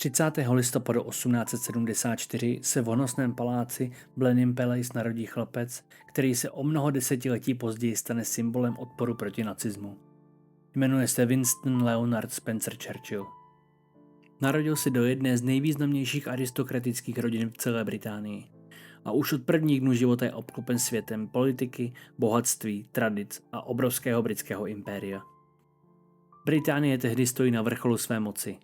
30. listopadu 1874 se v honosném paláci Blenheim Palace narodí chlapec, který se o mnoho desetiletí později stane symbolem odporu proti nacismu. Jmenuje se Winston Leonard Spencer Churchill. Narodil se do jedné z nejvýznamnějších aristokratických rodin v celé Británii a už od prvních dnů života je obklopen světem politiky, bohatství, tradic a obrovského britského impéria. Británie tehdy stojí na vrcholu své moci.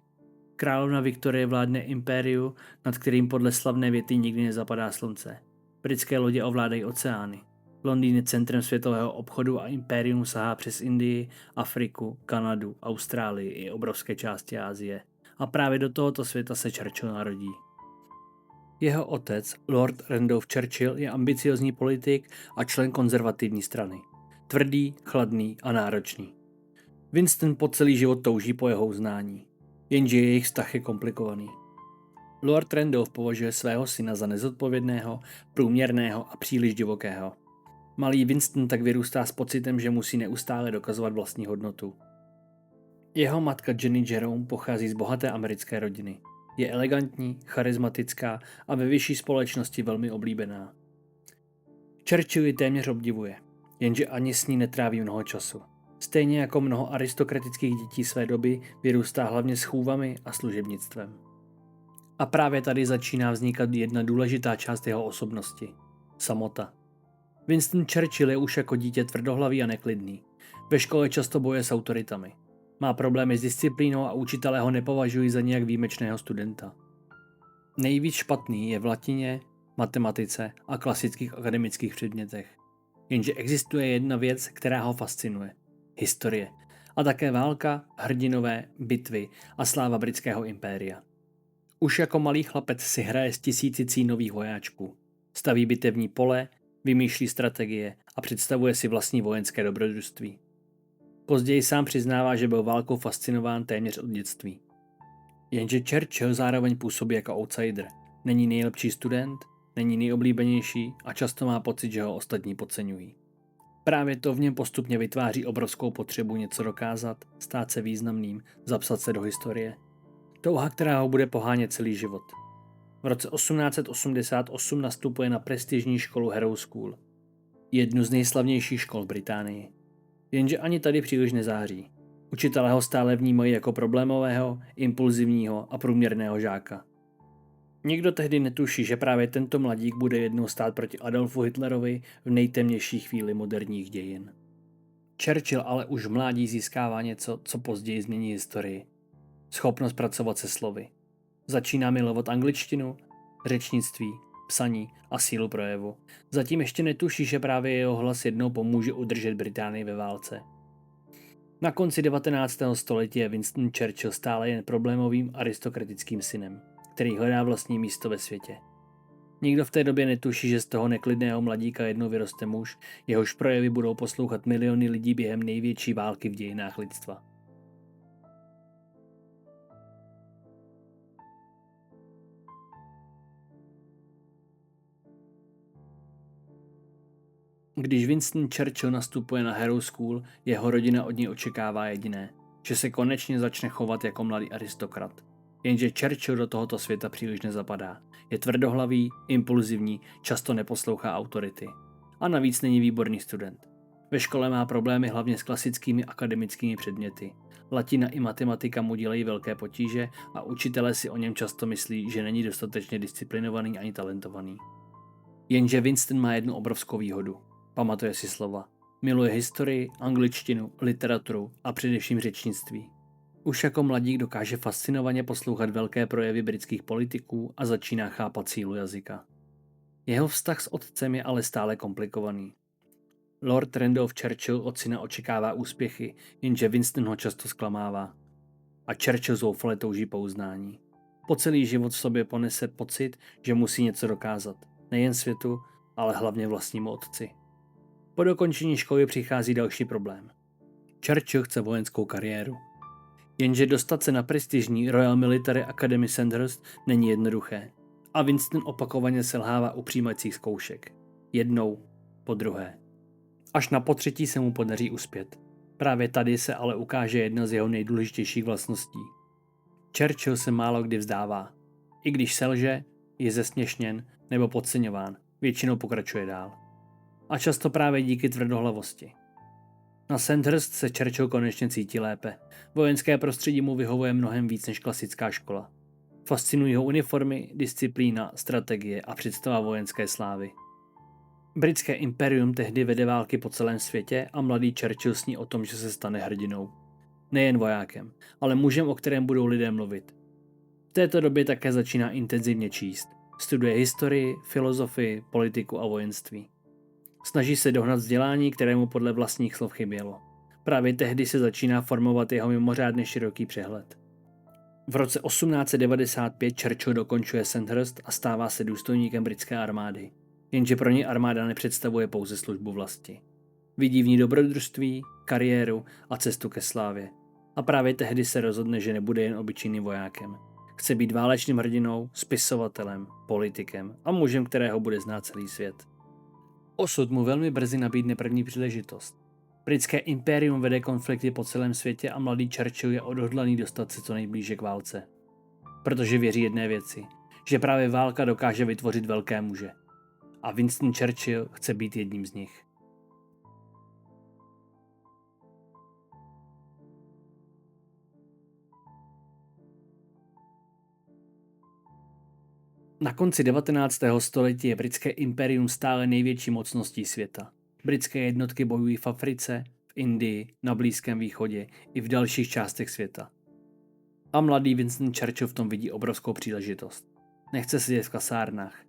Královna Viktorie vládne impériu, nad kterým podle slavné věty nikdy nezapadá slunce. Britské lodě ovládají oceány. Londýn je centrem světového obchodu a impérium sahá přes Indii, Afriku, Kanadu, Austrálii i obrovské části Asie. A právě do tohoto světa se Churchill narodí. Jeho otec, Lord Randolph Churchill, je ambiciozní politik a člen konzervativní strany. Tvrdý, chladný a náročný. Winston po celý život touží po jeho uznání. Jenže jejich vztah je komplikovaný. Lord Randolph považuje svého syna za nezodpovědného, průměrného a příliš divokého. Malý Winston tak vyrůstá s pocitem, že musí neustále dokazovat vlastní hodnotu. Jeho matka Jenny Jerome pochází z bohaté americké rodiny. Je elegantní, charismatická a ve vyšší společnosti velmi oblíbená. Churchill ji téměř obdivuje, jenže ani s ní netráví mnoho času. Stejně jako mnoho aristokratických dětí své doby vyrůstá hlavně s chůvami a služebnictvem. A právě tady začíná vznikat jedna důležitá část jeho osobnosti – samota. Winston Churchill je už jako dítě tvrdohlavý a neklidný. Ve škole často bojuje s autoritami. Má problémy s disciplínou a učitelé ho nepovažují za nějak výjimečného studenta. Nejvíc špatný je v latině, matematice a klasických akademických předmětech. Jenže existuje jedna věc, která ho fascinuje. Historie. A také válka, hrdinové, bitvy a sláva britského impéria. Už jako malý chlapec si hraje s tisícicí nových vojáčků. Staví bitevní pole, vymýšlí strategie a představuje si vlastní vojenské dobrodružství. Později sám přiznává, že byl válkou fascinován téměř od dětství. Jenže Churchill zároveň působí jako outsider. Není nejlepší student, není nejoblíbenější a často má pocit, že ho ostatní podceňují. Právě to v něm postupně vytváří obrovskou potřebu něco dokázat, stát se významným, zapsat se do historie. Touha, která ho bude pohánět celý život. V roce 1888 nastupuje na prestižní školu Harrow School, jednu z nejslavnějších škol v Británii. Jenže ani tady příliš nezáří. Učitelé ho stále vnímají jako problémového, impulzivního a průměrného žáka. Nikdo tehdy netuší, že právě tento mladík bude jednou stát proti Adolfu Hitlerovi v nejtemnější chvíli moderních dějin. Churchill ale už v mládí získává něco, co později změní historii. Schopnost pracovat se slovy. Začíná milovat angličtinu, řečnictví, psaní a sílu projevu. Zatím ještě netuší, že právě jeho hlas jednou pomůže udržet Británii ve válce. Na konci 19. století je Winston Churchill stále jen problémovým aristokratickým synem, který hledá vlastní místo ve světě. Nikdo v té době netuší, že z toho neklidného mladíka jednou vyroste muž, jehož projevy budou poslouchat miliony lidí během největší války v dějinách lidstva. Když Winston Churchill nastupuje na Harrow School, jeho rodina od něj očekává jediné, že se konečně začne chovat jako mladý aristokrat. Jenže Churchill do tohoto světa příliš nezapadá. Je tvrdohlavý, impulzivní, často neposlouchá autority. A navíc není výborný student. Ve škole má problémy hlavně s klasickými akademickými předměty. Latina i matematika mu dělají velké potíže a učitelé si o něm často myslí, že není dostatečně disciplinovaný ani talentovaný. Jenže Winston má jednu obrovskou výhodu. Pamatuje si slova. Miluje historii, angličtinu, literaturu a především řečnictví. Už jako mladík dokáže fascinovaně poslouchat velké projevy britských politiků a začíná chápat sílu jazyka. Jeho vztah s otcem je ale stále komplikovaný. Lord Randolph Churchill od syna očekává úspěchy, jenže Winston ho často zklamává. A Churchill zoufale touží po uznání. Po celý život v sobě ponese pocit, že musí něco dokázat. Nejen světu, ale hlavně vlastnímu otci. Po dokončení školy přichází další problém. Churchill chce vojenskou kariéru. Jenže dostat se na prestižní Royal Military Academy Sandhurst není jednoduché. A Winston opakovaně selhává u přijímacích zkoušek. Jednou, po druhé. Až na potřetí se mu podaří uspět. Právě tady se ale ukáže jedna z jeho nejdůležitějších vlastností. Churchill se málo kdy vzdává. I když selže, je zesměšněn nebo podceňován, většinou pokračuje dál. A často právě díky tvrdohlavosti. Na Sandhurst se Churchill konečně cítí lépe. Vojenské prostředí mu vyhovuje mnohem víc než klasická škola. Fascinují ho uniformy, disciplína, strategie a představa vojenské slávy. Britské imperium tehdy vede války po celém světě a mladý Churchill sní o tom, že se stane hrdinou. Nejen vojákem, ale mužem, o kterém budou lidé mluvit. V této době také začíná intenzivně číst. Studuje historii, filozofii, politiku a vojenství. Snaží se dohnat vzdělání, kterému podle vlastních slov chybělo. Právě tehdy se začíná formovat jeho mimořádně široký přehled. V roce 1895 Churchill dokončuje Sandhurst a stává se důstojníkem britské armády. Jenže pro ně armáda nepředstavuje pouze službu vlasti. Vidí v ní dobrodružství, kariéru a cestu ke slávě. A právě tehdy se rozhodne, že nebude jen obyčejným vojákem. Chce být válečným hrdinou, spisovatelem, politikem a mužem, kterého bude znát celý svět. Osud mu velmi brzy nabídne první příležitost. Britské impérium vede konflikty po celém světě a mladý Churchill je odhodlaný dostat se co nejblíže k válce. Protože věří jedné věci, že právě válka dokáže vytvořit velké muže. A Winston Churchill chce být jedním z nich. Na konci 19. století je britské impérium stále největší mocností světa. Britské jednotky bojují v Africe, v Indii, na Blízkém východě i v dalších částech světa. A mladý Winston Churchill v tom vidí obrovskou příležitost. Nechce sedět v kasárnách.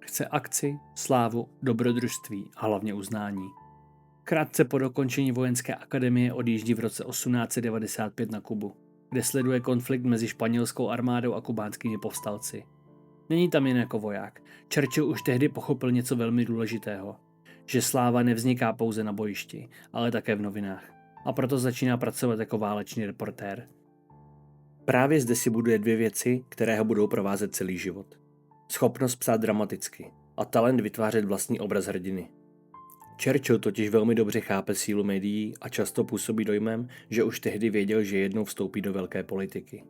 Chce akci, slávu, dobrodružství a hlavně uznání. Krátce po dokončení vojenské akademie odjíždí v roce 1895 na Kubu, kde sleduje konflikt mezi španělskou armádou a kubánskými povstalci. Není tam jen jako voják. Churchill už tehdy pochopil něco velmi důležitého. Že sláva nevzniká pouze na bojišti, ale také v novinách. A proto začíná pracovat jako válečný reportér. Právě zde si buduje dvě věci, které ho budou provázet celý život. Schopnost psát dramaticky a talent vytvářet vlastní obraz hrdiny. Churchill totiž velmi dobře chápe sílu médií a často působí dojmem, že už tehdy věděl, že jednou vstoupí do velké politiky.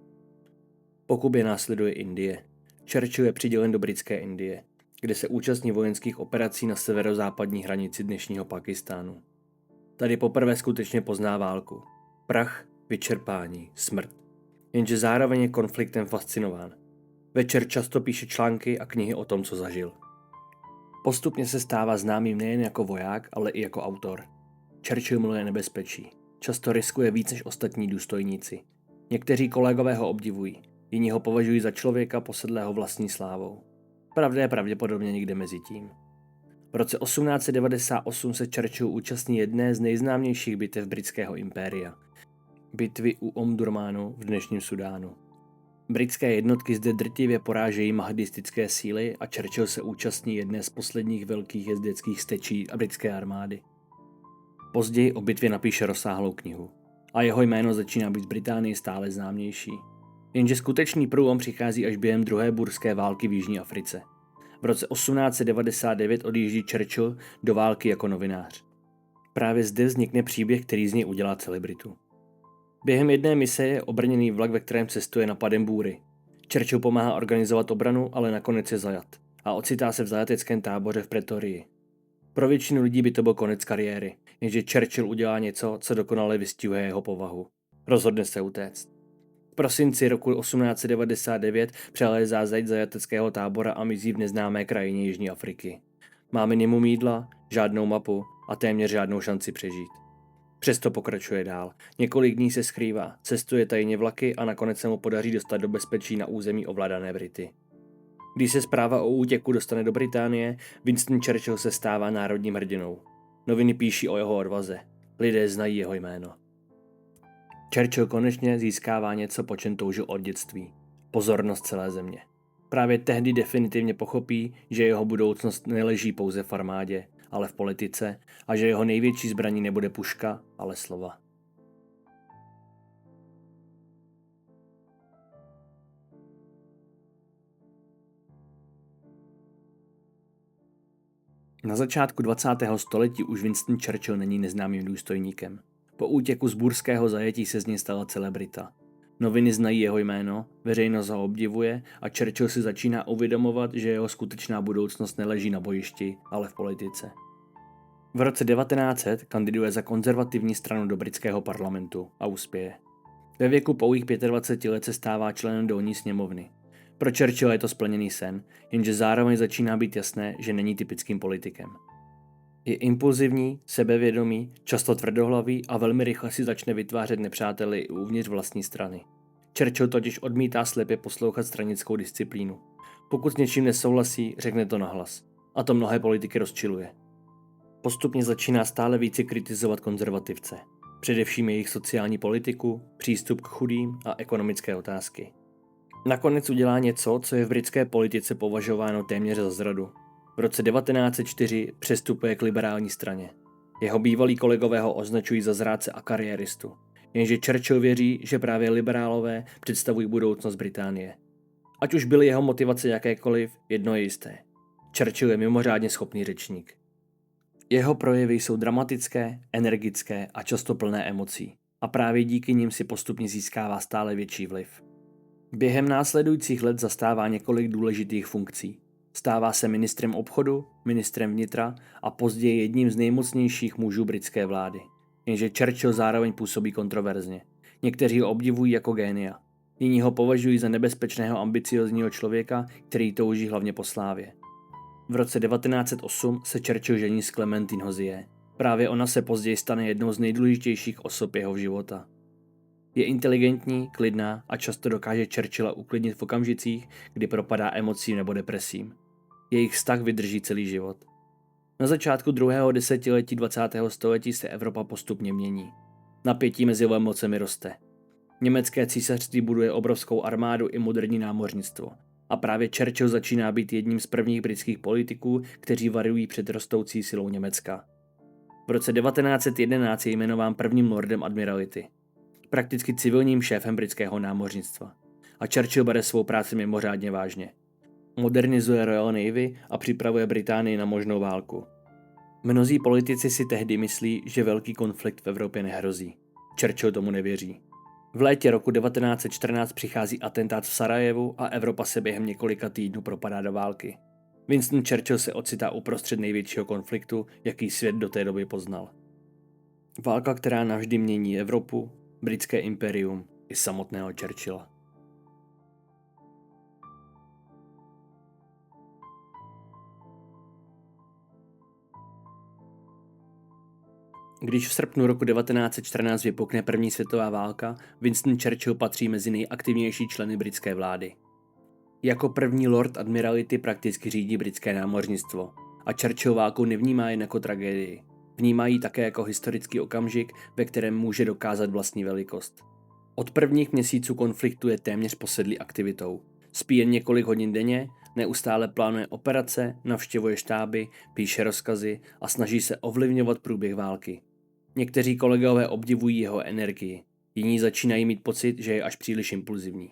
Po Kubě následuje Indie. Churchill je přidělen do britské Indie, kde se účastní vojenských operací na severozápadní hranici dnešního Pakistánu. Tady poprvé skutečně pozná válku. Prach, vyčerpání, smrt. Jenže zároveň je konfliktem fascinován. Večer často píše články a knihy o tom, co zažil. Postupně se stává známým nejen jako voják, ale i jako autor. Churchill miluje nebezpečí. Často riskuje víc než ostatní důstojníci. Někteří kolegové ho obdivují, jiní ho považují za člověka posedlého vlastní slávou. Pravda je pravděpodobně někde mezi tím. V roce 1898 se Churchill účastní jedné z nejznámějších bitev britského impéria. Bitvy u Omdurmánu v dnešním Sudánu. Britské jednotky zde drtivě porážejí mahdistické síly a Churchill se účastní jedné z posledních velkých jezdeckých stečí britské armády. Později o bitvě napíše rozsáhlou knihu a jeho jméno začíná být v Británii stále známější. Jenže skutečný průlom přichází až během druhé burské války v Jižní Africe. V roce 1899 odjíždí Churchill do války jako novinář. Právě zde vznikne příběh, který z něj udělá celebritu. Během jedné mise je obrněný vlak, ve kterém cestuje napadem bůry. Churchill pomáhá organizovat obranu, ale nakonec je zajat a ocitá se v zajateckém táboře v Pretorii. Pro většinu lidí by to byl konec kariéry, jenže Churchill udělá něco, co dokonale vystihuje jeho povahu. Rozhodne se utéct. V prosinci roku 1899 přelézá zeď zajateckého tábora a mizí v neznámé krajině Jižní Afriky. Má minimum jídla, žádnou mapu a téměř žádnou šanci přežít. Přesto pokračuje dál. Několik dní se skrývá, cestuje tajně vlaky a nakonec se mu podaří dostat do bezpečí na území ovládané Brity. Když se zpráva o útěku dostane do Británie, Winston Churchill se stává národním hrdinou. Noviny píší o jeho odvaze. Lidé znají jeho jméno. Churchill konečně získává něco, po čem toužil od dětství. Pozornost celé země. Právě tehdy definitivně pochopí, že jeho budoucnost neleží pouze v armádě, ale v politice a že jeho největší zbraní nebude puška, ale slova. Na začátku 20. století už Winston Churchill není neznámým důstojníkem. Po útěku z burského zajetí se z něj stala celebrita. Noviny znají jeho jméno, veřejnost ho obdivuje a Churchill si začíná uvědomovat, že jeho skutečná budoucnost neleží na bojišti, ale v politice. V roce 1900 kandiduje za konzervativní stranu do britského parlamentu a uspěje. Ve věku pouhých 25 let se stává členem dolní sněmovny. Pro Churchilla je to splněný sen, jenže zároveň začíná být jasné, že není typickým politikem. Je impulzivní, sebevědomý, často tvrdohlavý a velmi rychle si začne vytvářet nepřáteli i uvnitř vlastní strany. Churchill totiž odmítá slepě poslouchat stranickou disciplínu. Pokud s něčím nesouhlasí, řekne to nahlas. A to mnohé politiky rozčiluje. Postupně začíná stále více kritizovat konzervativce. Především jejich sociální politiku, přístup k chudým a ekonomické otázky. Nakonec udělá něco, co je v britské politice považováno téměř za zradu. V roce 1904 přestupuje k liberální straně. Jeho bývalí kolegové ho označují za zrádce a kariéristu. Jenže Churchill věří, že právě liberálové představují budoucnost Británie. Ať už byly jeho motivace jakékoliv, jedno je jisté. Churchill je mimořádně schopný řečník. Jeho projevy jsou dramatické, energické a často plné emocí. A právě díky nim si postupně získává stále větší vliv. Během následujících let zastává několik důležitých funkcí. Stává se ministrem obchodu, ministrem vnitra a později jedním z nejmocnějších mužů britské vlády. Jenže Churchill zároveň působí kontroverzně. Někteří ho obdivují jako génia. Jiní ho považují za nebezpečného ambiciozního člověka, který touží hlavně po slávě. V roce 1908 se Churchill žení s Clementine Hozier. Právě ona se později stane jednou z nejdůležitějších osob jeho života. Je inteligentní, klidná a často dokáže Churchilla uklidnit v okamžicích, kdy propadá emocím nebo depresím. Jejich vztah vydrží celý život. Na začátku druhého desetiletí 20. století se Evropa postupně mění. Napětí mezi velmocemi roste. Německé císařství buduje obrovskou armádu i moderní námořnictvo. A právě Churchill začíná být jedním z prvních britských politiků, kteří varují před rostoucí silou Německa. V roce 1911 je jmenován prvním lordem admirality, prakticky civilním šéfem britského námořnictva. A Churchill bere svou práci mimořádně vážně. Modernizuje Royal Navy a připravuje Británii na možnou válku. Mnozí politici si tehdy myslí, že velký konflikt v Evropě nehrozí. Churchill tomu nevěří. V létě roku 1914 přichází atentát v Sarajevu a Evropa se během několika týdnů propadá do války. Winston Churchill se ocitá uprostřed největšího konfliktu, jaký svět do té doby poznal. Válka, která navždy mění Evropu, britské impérium i samotného Churchilla. Když v srpnu roku 1914 vypukne první světová válka, Winston Churchill patří mezi nejaktivnější členy britské vlády. Jako první lord admirality prakticky řídí britské námořnictvo a Churchill válku nevnímá jen jako tragédii. Vnímá ji také jako historický okamžik, ve kterém může dokázat vlastní velikost. Od prvních měsíců konfliktu je téměř posedlý aktivitou. Spí jen několik hodin denně, neustále plánuje operace, navštěvuje štáby, píše rozkazy a snaží se ovlivňovat průběh války. Někteří kolegové obdivují jeho energii, jiní začínají mít pocit, že je až příliš impulzivní.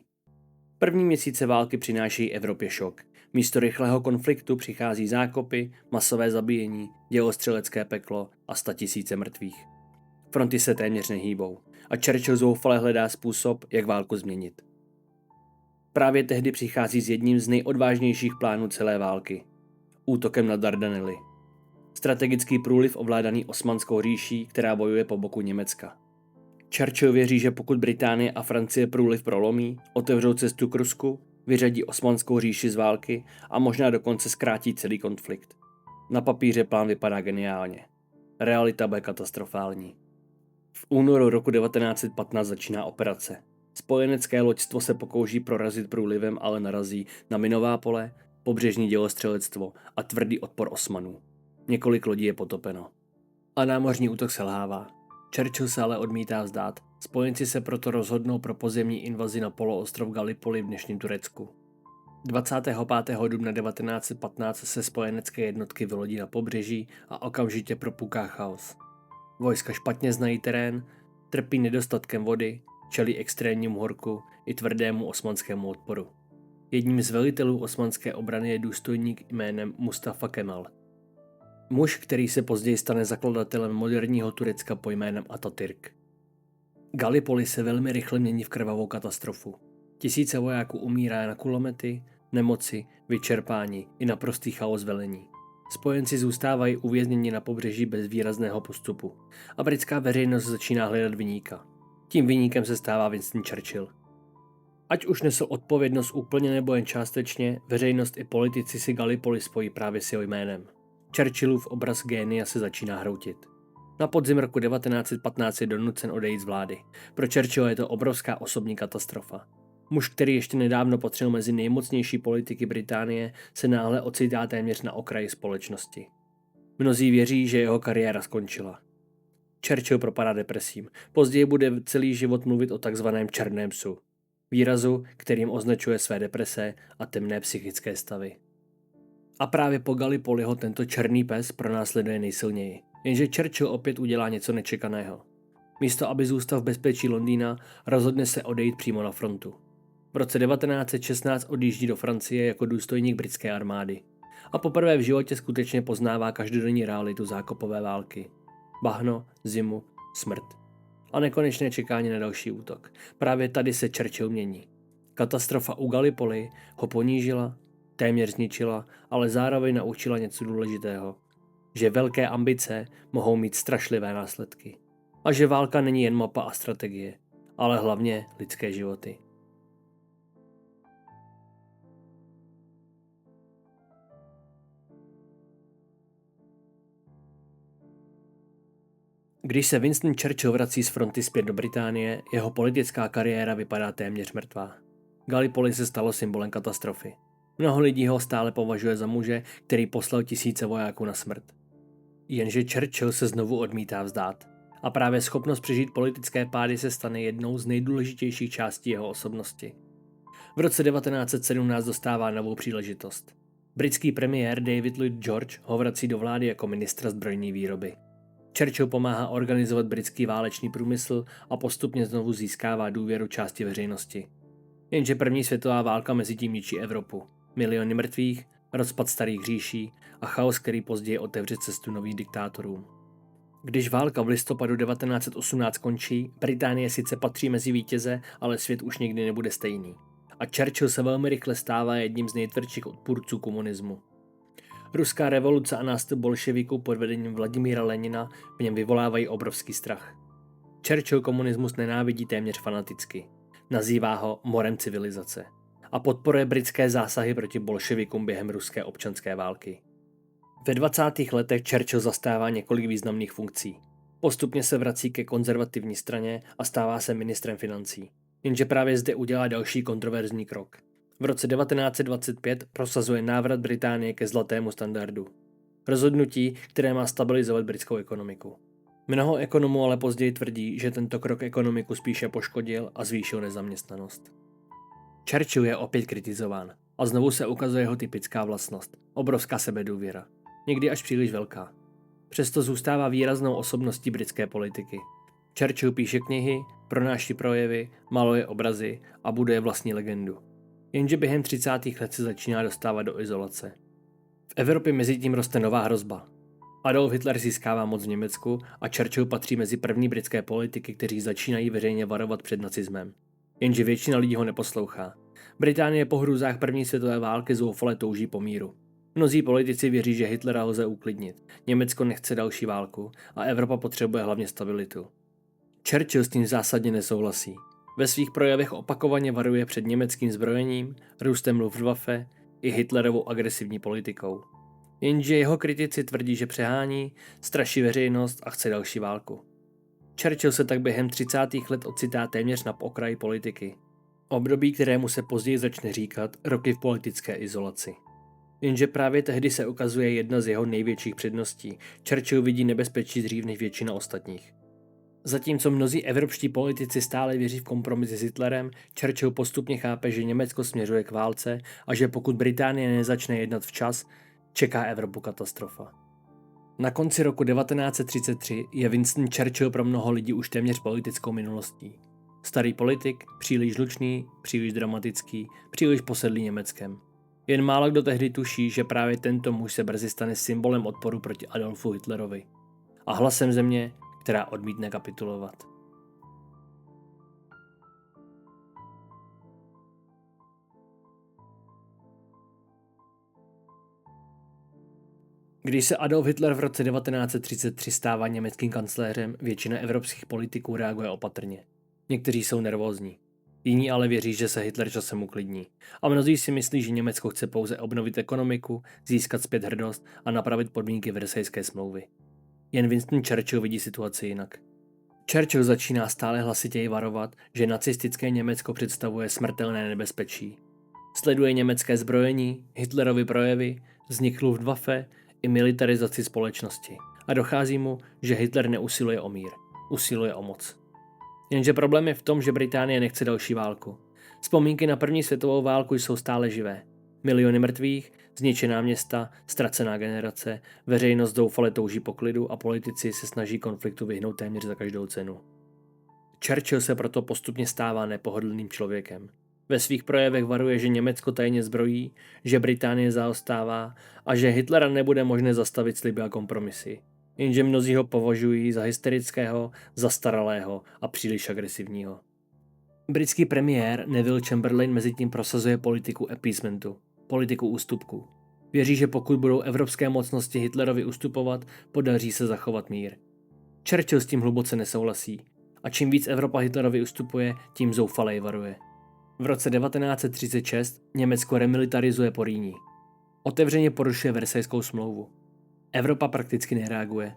První měsíce války přináší Evropě šok. Místo rychlého konfliktu přichází zákopy, masové zabíjení, dělostřelecké peklo a 100 000 mrtvých. Fronty se téměř nehýbou a Churchill zoufale hledá způsob, jak válku změnit. Právě tehdy přichází s jedním z nejodvážnějších plánů celé války – útokem na Dardanely. Strategický průliv ovládaný Osmanskou říší, která bojuje po boku Německa. Churchill věří, že pokud Británie a Francie průliv prolomí, otevřou cestu k Rusku, vyřadí Osmanskou říši z války a možná dokonce zkrátí celý konflikt. Na papíře plán vypadá geniálně. Realita bude katastrofální. V únoru roku 1915 začíná operace. Spojenecké loďstvo se pokouší prorazit průlivem, ale narazí na minová pole, pobřežní dělostřelectvo a tvrdý odpor Osmanů. Několik lodí je potopeno. A námořní útok selhává. Churchill se ale odmítá vzdát. Spojenci se proto rozhodnou pro pozemní invazi na poloostrov Gallipoli v dnešním Turecku. 25. dubna 1915 se spojenecké jednotky vylodí na pobřeží a okamžitě propuká chaos. Vojska špatně znají terén, trpí nedostatkem vody, čelí extrémnímu horku i tvrdému osmanskému odporu. Jedním z velitelů osmanské obrany je důstojník jménem Mustafa Kemal. Muž, který se později stane zakladatelem moderního Turecka po jménem Atatürk. Gallipoli se velmi rychle mění v krvavou katastrofu. Tisíce vojáků umírá na kulomety, nemoci, vyčerpání i naprostý chaos velení. Spojenci zůstávají uvězněni na pobřeží bez výrazného postupu a britská veřejnost začíná hledat viníka. Tím viníkem se stává Winston Churchill. Ať už nesl odpovědnost úplně nebo jen částečně, veřejnost i politici si Gallipoli spojí právě s jeho jménem. Churchillův obraz génia se začíná hroutit. Na podzim roku 1915 je donucen odejít z vlády. Pro Churchilla je to obrovská osobní katastrofa. Muž, který ještě nedávno patřil mezi nejmocnější politiky Británie, se náhle ocitá téměř na okraji společnosti. Mnozí věří, že jeho kariéra skončila. Churchill propadá depresím. Později bude celý život mluvit o takzvaném černém psu. Výrazu, kterým označuje své deprese a temné psychické stavy. A právě po Gallipoli ho tento černý pes pronásleduje nejsilněji. Jenže Churchill opět udělá něco nečekaného. Místo, aby zůstal v bezpečí Londýna, rozhodne se odejít přímo na frontu. V roce 1916 odjíždí do Francie jako důstojník britské armády. A poprvé v životě skutečně poznává každodenní realitu zákopové války. Bahno, zimu, smrt. A nekonečné čekání na další útok. Právě tady se Churchill mění. Katastrofa u Gallipoli ho ponížila, téměř zničila, ale zároveň naučila něco důležitého. Že velké ambice mohou mít strašlivé následky. A že válka není jen mapa a strategie, ale hlavně lidské životy. Když se Winston Churchill vrací z fronty zpět do Británie, jeho politická kariéra vypadá téměř mrtvá. Gallipoli se stalo symbolem katastrofy. Mnoho lidí ho stále považuje za muže, který poslal tisíce vojáků na smrt. Jenže Churchill se znovu odmítá vzdát. A právě schopnost přežít politické pády se stane jednou z nejdůležitějších částí jeho osobnosti. V roce 1917 dostává novou příležitost. Britský premiér David Lloyd George ho vrací do vlády jako ministra zbrojní výroby. Churchill pomáhá organizovat britský válečný průmysl a postupně znovu získává důvěru části veřejnosti. Jenže první světová válka mezi tím ničí Evropu. Miliony mrtvých, rozpad starých říší a chaos, který později otevře cestu novým diktátorům. Když válka v listopadu 1918 končí, Británie sice patří mezi vítěze, ale svět už nikdy nebude stejný. A Churchill se velmi rychle stává jedním z nejtvrdších odpůrců komunismu. Ruská revoluce a nástup bolševiků pod vedením Vladimíra Lenina v něm vyvolávají obrovský strach. Churchill komunismus nenávidí téměř fanaticky. Nazývá ho morem civilizace a podporuje britské zásahy proti bolševikům během ruské občanské války. Ve 20. letech Churchill zastává několik významných funkcí. Postupně se vrací ke konzervativní straně a stává se ministrem financí. Jenže právě zde udělá další kontroverzní krok. V roce 1925 prosazuje návrat Británie ke zlatému standardu. Rozhodnutí, které má stabilizovat britskou ekonomiku. Mnoho ekonomů ale později tvrdí, že tento krok ekonomiku spíše poškodil a zvýšil nezaměstnanost. Churchill je opět kritizován a znovu se ukazuje jeho typická vlastnost – obrovská sebedůvěra, někdy až příliš velká. Přesto zůstává výraznou osobností britské politiky. Churchill píše knihy, pronáší projevy, maluje obrazy a buduje vlastní legendu. Jenže během 30. let se začíná dostávat do izolace. V Evropě mezitím roste nová hrozba. Adolf Hitler získává moc v Německu a Churchill patří mezi první britské politiky, kteří začínají veřejně varovat před nacismem. Jenže většina lidí ho neposlouchá. Británie po hrůzách první světové války zoufale touží po míru. Mnozí politici věří, že Hitlera lze uklidnit. Německo nechce další válku a Evropa potřebuje hlavně stabilitu. Churchill s tím zásadně nesouhlasí. Ve svých projevech opakovaně varuje před německým zbrojením, růstem Luftwaffe i Hitlerovou agresivní politikou. Jenže jeho kritici tvrdí, že přehání, straší veřejnost a chce další válku. Churchill se tak během 30. let ocitá téměř na okraji politiky. Období, kterému se později začne říkat roky v politické izolaci. Jenže právě tehdy se ukazuje jedna z jeho největších předností. Churchill vidí nebezpečí dřív než většina ostatních. Zatímco mnozí evropští politici stále věří v kompromis s Hitlerem, Churchill postupně chápe, že Německo směřuje k válce a že pokud Británie nezačne jednat včas, čeká Evropu katastrofa. Na konci roku 1933 je Winston Churchill pro mnoho lidí už téměř politickou minulostí. Starý politik, příliš hlučný, příliš dramatický, příliš posedlý Německem. Jen málo kdo tehdy tuší, že právě tento muž se brzy stane symbolem odporu proti Adolfu Hitlerovi a hlasem země, která odmítne kapitulovat. Když se Adolf Hitler v roce 1933 stává německým kancléřem, většina evropských politiků reaguje opatrně. Někteří jsou nervózní. Jiní ale věří, že se Hitler časem uklidní. A mnozí si myslí, že Německo chce pouze obnovit ekonomiku, získat zpět hrdost a napravit podmínky Versajské smlouvy. Jen Winston Churchill vidí situaci jinak. Churchill začíná stále hlasitěji varovat, že nacistické Německo představuje smrtelné nebezpečí. Sleduje německé zbrojení, Hitlerovy projevy, vznik Luftwaffe i militarizaci společnosti a dochází mu, že Hitler neusiluje o mír, usiluje o moc. Jenže problém je v tom, že Británie nechce další válku. Vzpomínky na první světovou válku jsou stále živé. Miliony mrtvých, zničená města, ztracená generace, veřejnost zoufale touží po klidu a politici se snaží konfliktu vyhnout téměř za každou cenu. Churchill se proto postupně stává nepohodlným člověkem. Ve svých projevech varuje, že Německo tajně zbrojí, že Británie zaostává a že Hitlera nebude možné zastavit sliby a kompromisy. Jenže mnozí ho považují za hysterického, zastaralého a příliš agresivního. Britský premiér Neville Chamberlain mezitím prosazuje politiku appeasementu, politiku ústupků. Věří, že pokud budou evropské mocnosti Hitlerovi ustupovat, podaří se zachovat mír. Churchill s tím hluboce nesouhlasí a čím víc Evropa Hitlerovi ustupuje, tím zoufalej varuje. V roce 1936 Německo remilitarizuje po Rýni. Otevřeně porušuje Versajskou smlouvu. Evropa prakticky nereaguje.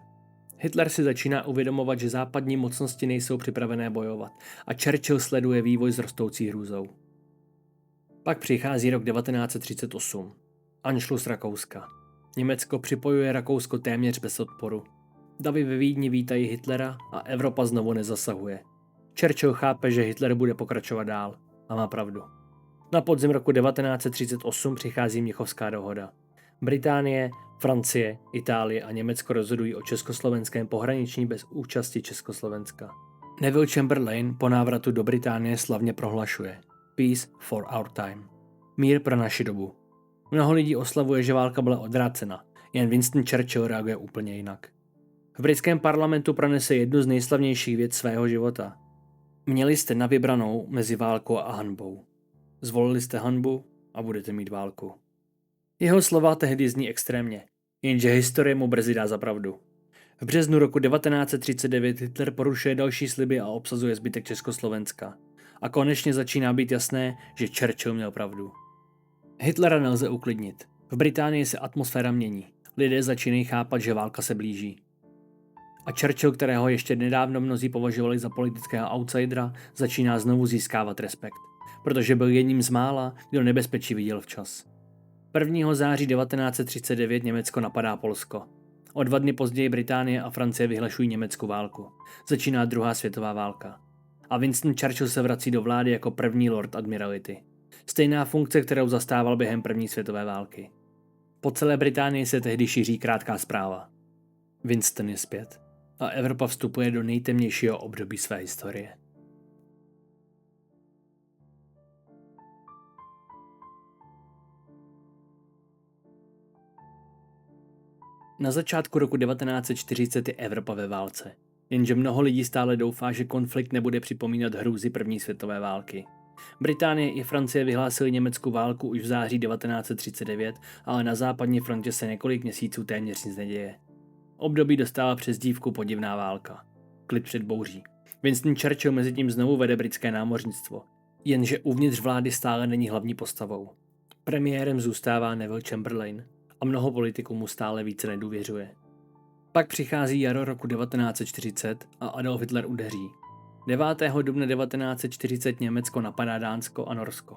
Hitler si začíná uvědomovat, že západní mocnosti nejsou připravené bojovat a Churchill sleduje vývoj s rostoucí hrůzou. Pak přichází rok 1938. Anšlus Rakouska. Německo připojuje Rakousko téměř bez odporu. Davy ve Vídni vítají Hitlera a Evropa znovu nezasahuje. Churchill chápe, že Hitler bude pokračovat dál a má pravdu. Na podzim roku 1938 přichází Mnichovská dohoda. Británie, Francie, Itálie a Německo rozhodují o československém pohraničí bez účasti Československa. Neville Chamberlain po návratu do Británie slavně prohlašuje Peace for our time. Mír pro naši dobu. Mnoho lidí oslavuje, že válka byla odvrácena, jen Winston Churchill reaguje úplně jinak. V britském parlamentu pronese jednu z nejslavnějších vět svého života. Měli jste na vybranou mezi válkou a hanbou. Zvolili jste hanbu a budete mít válku. Jeho slova tehdy zní extrémně, jenže historie mu brzy dá za pravdu. V březnu roku 1939 Hitler porušuje další sliby a obsazuje zbytek Československa. A konečně začíná být jasné, že Churchill měl pravdu. Hitlera nelze uklidnit. V Británii se atmosféra mění. Lidé začínají chápat, že válka se blíží. A Churchill, kterého ještě nedávno mnozí považovali za politického outsidera, začíná znovu získávat respekt, protože byl jedním z mála, kdo nebezpečí viděl včas. 1. září 1939 Německo napadá Polsko. O 2 dny později Británie a Francie vyhlašují německou válku. Začíná druhá světová válka. A Winston Churchill se vrací do vlády jako první lord admirality. Stejná funkce, kterou zastával během první světové války. Po celé Británii se tehdy šíří krátká zpráva. Winston je zpět. A Evropa vstupuje do nejtemnějšího období své historie. Na začátku roku 1940 je Evropa ve válce, jenže mnoho lidí stále doufá, že konflikt nebude připomínat hrůzy první světové války. Británie i Francie vyhlásily německou válku už v září 1939, ale na západní frontě se několik měsíců téměř nic neděje. Období dostává přezdívku podivná válka. Klid před bouří. Winston Churchill mezitím znovu vede britské námořnictvo, jenže uvnitř vlády stále není hlavní postavou. Premiérem zůstává Neville Chamberlain a mnoho politiků mu stále více nedůvěřuje. Pak přichází jaro roku 1940 a Adolf Hitler udeří. 9. dubna 1940 Německo napadá Dánsko a Norsko.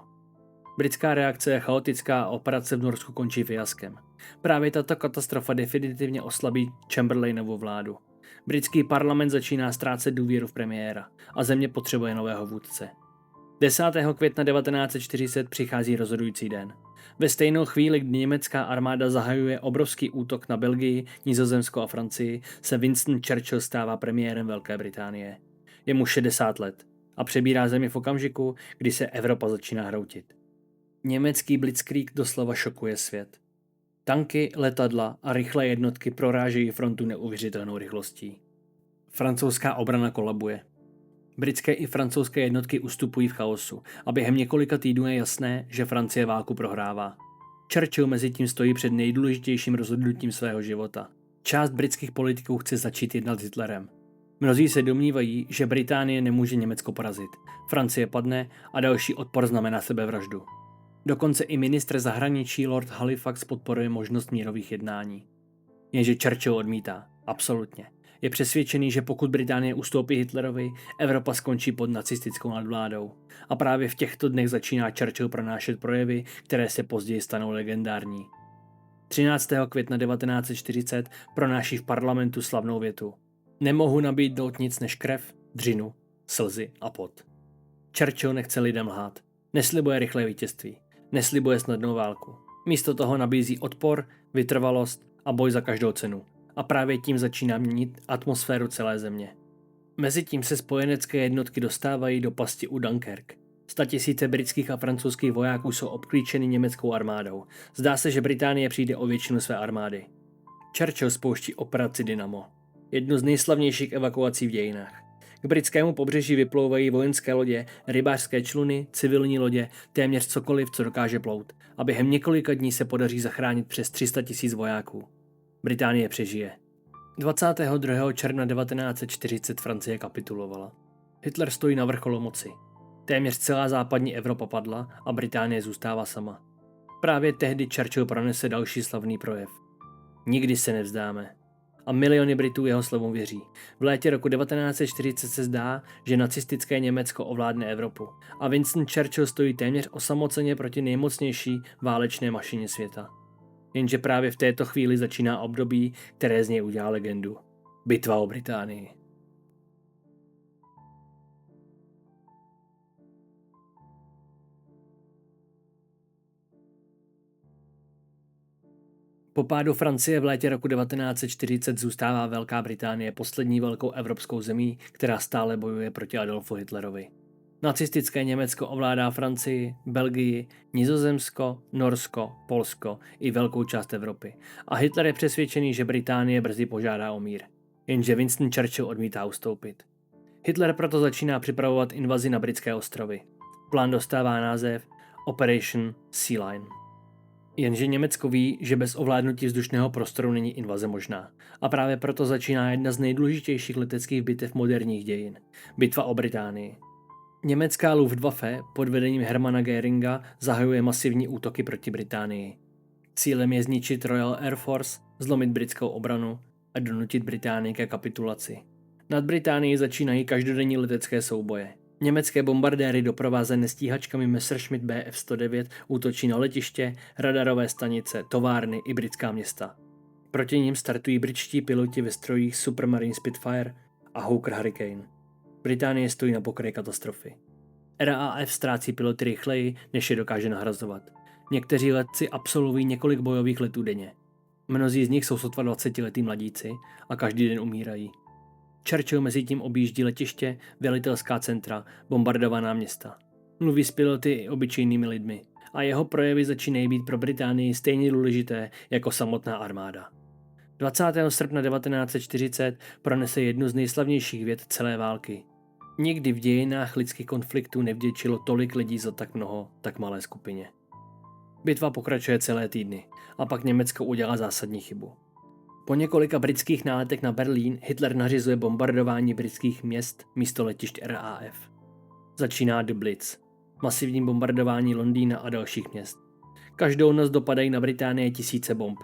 Britská reakce je chaotická a operace v Norsku končí fiaskem. Právě tato katastrofa definitivně oslabí Chamberlainovu vládu. Britský parlament začíná ztrácet důvěru v premiéra a země potřebuje nového vůdce. 10. května 1940 přichází rozhodující den. Ve stejnou chvíli, kdy německá armáda zahajuje obrovský útok na Belgii, Nizozemsko a Francii, se Winston Churchill stává premiérem Velké Británie. Je mu 60 let a přebírá zemi v okamžiku, kdy se Evropa začíná hroutit. Německý blitzkrieg doslova šokuje svět. Tanky, letadla a rychlé jednotky prorážejí frontu neuvěřitelnou rychlostí. Francouzská obrana kolabuje. Britské i francouzské jednotky ustupují v chaosu a během několika týdnů je jasné, že Francie válku prohrává. Churchill mezi tím stojí před nejdůležitějším rozhodnutím svého života. Část britských politiků chce začít jednat s Hitlerem. Mnozí se domnívají, že Británie nemůže Německo porazit. Francie padne a další odpor znamená sebevraždu. Dokonce i ministr zahraničí Lord Halifax podporuje možnost mírových jednání. Jenže Churchill odmítá. Absolutně. Je přesvědčený, že pokud Británie ustoupí Hitlerovi, Evropa skončí pod nacistickou nadvládou. A právě v těchto dnech začíná Churchill pronášet projevy, které se později stanou legendární. 13. května 1940 pronáší v parlamentu slavnou větu. Nemohu nabídnout nic než krev, dřinu, slzy a pot. Churchill nechce lidem lhát. Neslibuje rychlé vítězství. Neslibuje snadnou válku. Místo toho nabízí odpor, vytrvalost a boj za každou cenu. A právě tím začíná měnit atmosféru celé země. Mezitím se spojenecké jednotky dostávají do pasti u Dunkerque. 100 000 britských a francouzských vojáků jsou obklíčeny německou armádou. Zdá se, že Británie přijde o většinu své armády. Churchill spouští operaci Dynamo. Jednu z nejslavnějších evakuací v dějinách. K britskému pobřeží vyplouvají vojenské lodě, rybářské čluny, civilní lodě, téměř cokoliv, co dokáže plout. A během několika dní se podaří zachránit přes 300 000 vojáků. Británie přežije. 22. června 1940 Francie kapitulovala. Hitler stojí na vrcholu moci. Téměř celá západní Evropa padla a Británie zůstává sama. Právě tehdy Churchill pronese další slavný projev. Nikdy se nevzdáme. A miliony Britů jeho slovům věří. V létě roku 1940 se zdá, že nacistické Německo ovládne Evropu. A Winston Churchill stojí téměř osamoceně proti nejmocnější válečné mašině světa. Jenže právě v této chvíli začíná období, které z něj udělá legendu. Bitva o Británii. Po pádu Francie v létě roku 1940 zůstává Velká Británie poslední velkou evropskou zemí, která stále bojuje proti Adolfu Hitlerovi. Nacistické Německo ovládá Francii, Belgii, Nizozemsko, Norsko, Polsko i velkou část Evropy. A Hitler je přesvědčený, že Británie brzy požádá o mír. Jenže Winston Churchill odmítá ustoupit. Hitler proto začíná připravovat invazi na britské ostrovy. Plán dostává název Operation Sea Lion. Jenže Německo ví, že bez ovládnutí vzdušného prostoru není invaze možná. A právě proto začíná jedna z nejdůležitějších leteckých bitev moderních dějin. Bitva o Británii. Německá Luftwaffe pod vedením Hermana Göringa zahajuje masivní útoky proti Británii. Cílem je zničit Royal Air Force, zlomit britskou obranu a donutit Británii ke kapitulaci. Nad Británii začínají každodenní letecké souboje. Německé bombardéry doprovázené stíhačkami Messerschmitt Bf-109 útočí na letiště, radarové stanice, továrny i britská města. Proti nim startují britští piloti ve strojích Supermarine Spitfire a Hawker Hurricane. Británie stojí na pokraji katastrofy. RAF ztrácí piloty rychleji, než je dokáže nahrazovat. Někteří letci absolvují několik bojových letů denně. Mnozí z nich jsou sotva 20letí mladíci a každý den umírají. Churchill mezi tím objíždí letiště, velitelská centra, bombardovaná města. Mluví s piloty i obyčejnými lidmi a jeho projevy začínají být pro Británii stejně důležité jako samotná armáda. 20. srpna 1940 pronese jednu z nejslavnějších vět celé války. Nikdy v dějinách lidských konfliktů nevděčilo tolik lidí za tak mnoho, tak malé skupině. Bitva pokračuje celé týdny a pak Německo udělá zásadní chybu. Po několika britských náletech na Berlín Hitler nařizuje bombardování britských měst místo letišť RAF. Začíná The Blitz, masivní bombardování Londýna a dalších měst. Každou noc dopadají na Británii tisíce bomb.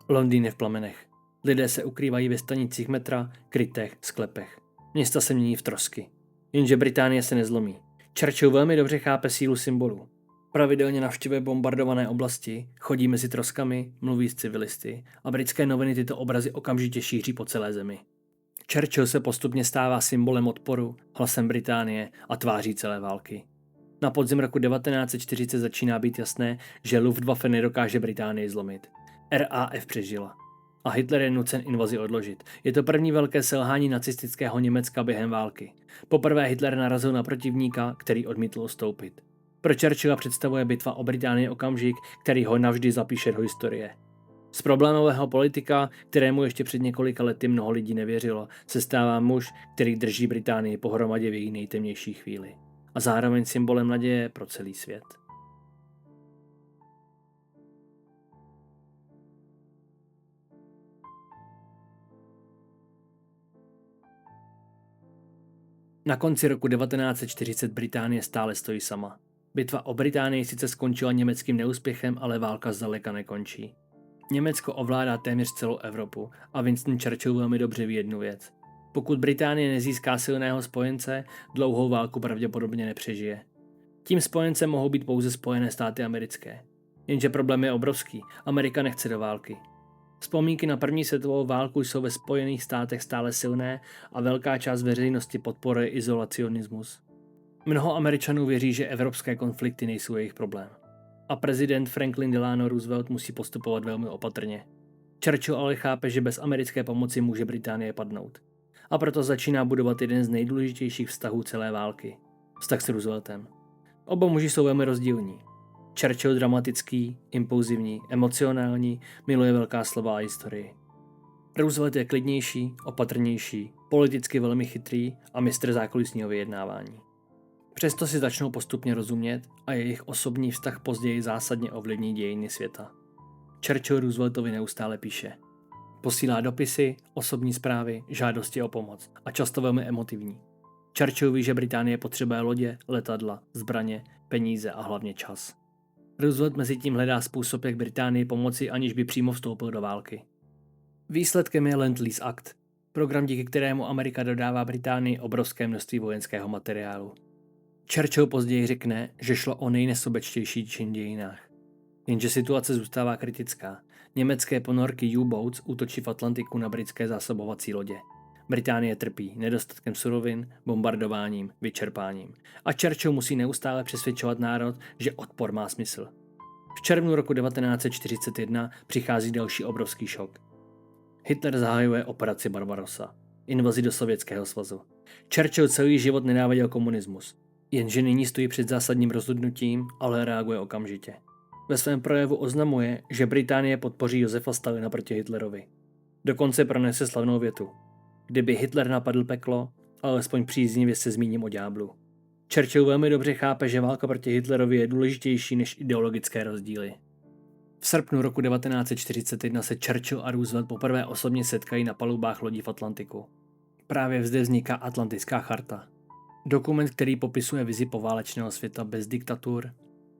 Londýn je v plamenech. Lidé se ukrývají ve stanicích metra, krytech, sklepech. Města se mění v trosky. Jenže Británie se nezlomí. Churchill velmi dobře chápe sílu symbolů. Pravidelně navštěvuje bombardované oblasti, chodí mezi troskami, mluví s civilisty a britské noviny tyto obrazy okamžitě šíří po celé zemi. Churchill se postupně stává symbolem odporu, hlasem Británie a tváří celé války. Na podzim roku 1940 začíná být jasné, že Luftwaffe nedokáže Británii zlomit. RAF přežila. A Hitler je nucen invazi odložit. Je to první velké selhání nacistického Německa během války. Poprvé Hitler narazil na protivníka, který odmítl ustoupit. Pro Churchilla představuje bitva o Británii okamžik, který ho navždy zapíše do historie. Z problémového politika, kterému ještě před několika lety mnoho lidí nevěřilo, se stává muž, který drží Británii pohromadě v její nejtemnější chvíli. A zároveň symbolem naděje pro celý svět. Na konci roku 1940 Británie stále stojí sama. Bitva o Británii sice skončila německým neúspěchem, ale válka zdaleka nekončí. Německo ovládá téměř celou Evropu a Winston Churchill velmi dobře ví jednu věc. Pokud Británie nezíská silného spojence, dlouhou válku pravděpodobně nepřežije. Tím spojencem mohou být pouze Spojené státy americké. Jenže problém je obrovský. Amerika nechce do války. Vzpomínky na první světovou válku jsou ve Spojených státech stále silné a velká část veřejnosti podporuje izolacionismus. Mnoho Američanů věří, že evropské konflikty nejsou jejich problém. A prezident Franklin Delano Roosevelt musí postupovat velmi opatrně. Churchill ale chápe, že bez americké pomoci může Británie padnout. A proto začíná budovat jeden z nejdůležitějších vztahů celé války. Vztah s Rooseveltem. Oba muži jsou velmi rozdílní. Churchill dramatický, impulzivní, emocionální, miluje velká slova a historii. Roosevelt je klidnější, opatrnější, politicky velmi chytrý a mistr zákulisního vyjednávání. Přesto si začnou postupně rozumět a jejich osobní vztah později zásadně ovlivní dějiny světa. Churchill Rooseveltovi neustále píše. Posílá dopisy, osobní zprávy, žádosti o pomoc a často velmi emotivní. Churchill ví, že Británie potřebuje lodě, letadla, zbraně, peníze a hlavně čas. Roosevelt mezi tím hledá způsob, jak Británii pomoci, aniž by přímo vstoupil do války. Výsledkem je Lend-Lease Act, program, díky kterému Amerika dodává Británii obrovské množství vojenského materiálu. Churchill později řekne, že šlo o nejnesobečtější čin v dějinách. Jenže situace zůstává kritická. Německé ponorky U-boats útočí v Atlantiku na britské zásobovací lodě. Británie trpí nedostatkem surovin, bombardováním, vyčerpáním. A Churchill musí neustále přesvědčovat národ, že odpor má smysl. V červnu roku 1941 přichází další obrovský šok. Hitler zahajuje operaci Barbarossa, invazi do Sovětského svazu. Churchill celý život nenáviděl komunismus. Jenže nyní stojí před zásadním rozhodnutím, ale reaguje okamžitě. Ve svém projevu oznamuje, že Británie podpoří Josefa Stalina proti Hitlerovi. Dokonce pronese slavnou větu. Kdyby Hitler napadl peklo, alespoň příznivě se zmíním o ďáblu. Churchill velmi dobře chápe, že válka proti Hitlerovi je důležitější než ideologické rozdíly. V srpnu roku 1941 se Churchill a Roosevelt poprvé osobně setkají na palubách lodí v Atlantiku. Právě zde vzniká Atlantická charta. Dokument, který popisuje vizi poválečného světa bez diktatur,